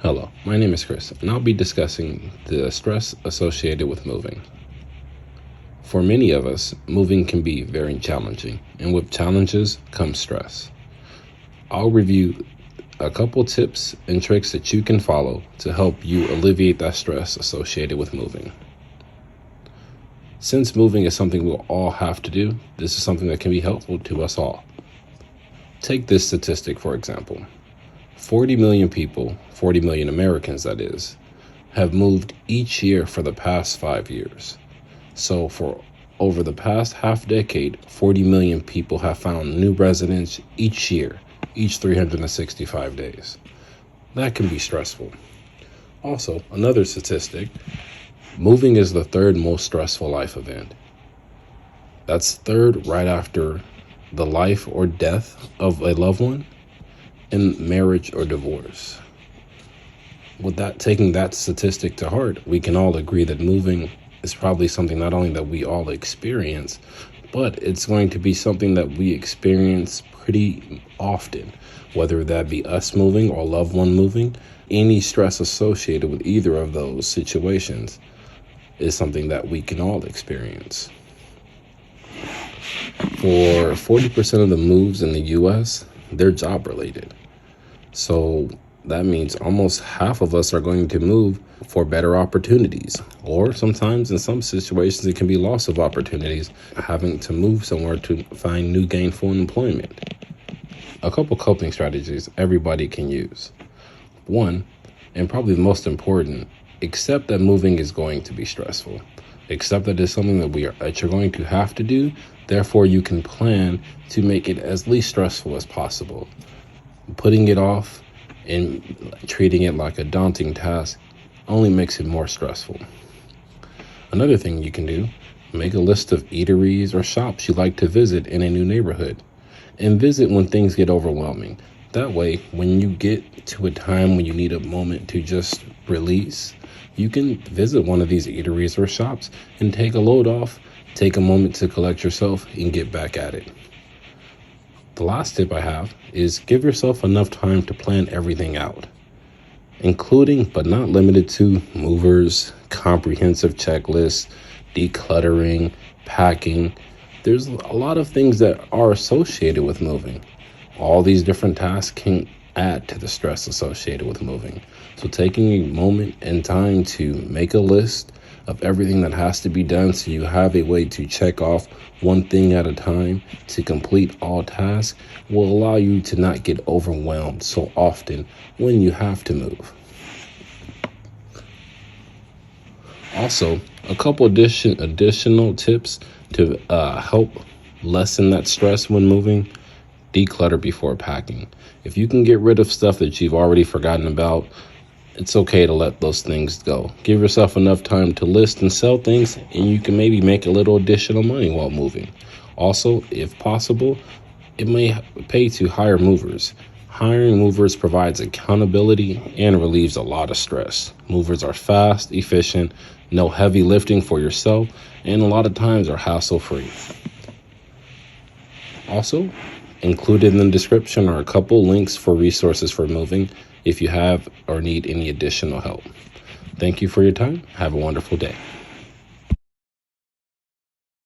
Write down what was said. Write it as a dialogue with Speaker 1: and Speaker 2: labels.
Speaker 1: Hello, my name is Chris, and I'll be discussing the stress associated with moving. For many of us, moving can be very challenging, and with challenges comes stress. I'll review a couple tips and tricks that you can follow to help you alleviate that stress associated with moving. Since moving is something we'll all have to do, this is something that can be helpful to us all. Take this statistic, for example. 40 million people, 40 million Americans that is, have moved each year for the past 5 years. So for over the past half decade, 40 million people have found new residence each year, each 365 days. That can be stressful. Also, another statistic, moving is the third most stressful life event. That's third right after the life or death of a loved one and marriage or divorce. With that, taking that statistic to heart, we can all agree that moving is probably something not only that we all experience, but it's going to be something that we experience pretty often, whether that be us moving or a loved one moving. Any stress associated with either of those situations is something that we can all experience. For 40% of the moves in the US, they're job related. So that means almost half of us are going to move for better opportunities, or sometimes in some situations it can be loss of opportunities, having to move somewhere to find new gainful employment. A couple coping strategies everybody can use. One, and probably the most important, accept that moving is going to be stressful. Accept that it's something that you're going to have to do. Therefore, you can plan to make it as least stressful as possible. Putting it off and treating it like a daunting task only makes it more stressful. Another thing you can do, make a list of eateries or shops you like to visit in a new neighborhood, and visit when things get overwhelming. That way, when you get to a time when you need a moment to just release, you can visit one of these eateries or shops and take a load off, take a moment to collect yourself, and get back at it. The last tip I have is give yourself enough time to plan everything out, including but not limited to movers, comprehensive checklists, decluttering, packing. There's a lot of things that are associated with moving. All these different tasks can add to the stress associated with moving. So taking a moment and time to make a list of everything that has to be done so you have a way to check off one thing at a time to complete all tasks will allow you to not get overwhelmed so often when you have to move. Also, a couple additional tips to help lessen that stress when moving. Declutter before packing. If you can get rid of stuff that you've already forgotten about, it's okay to let those things go. Give yourself enough time to list and sell things, and you can maybe make a little additional money while moving. Also, if possible, it may pay to hire movers. Hiring movers provides accountability and relieves a lot of stress. Movers are fast, efficient, no heavy lifting for yourself, and a lot of times are hassle-free. Also, included in the description are a couple links for resources for moving if you have or need any additional help. Thank you for your time. Have a wonderful day.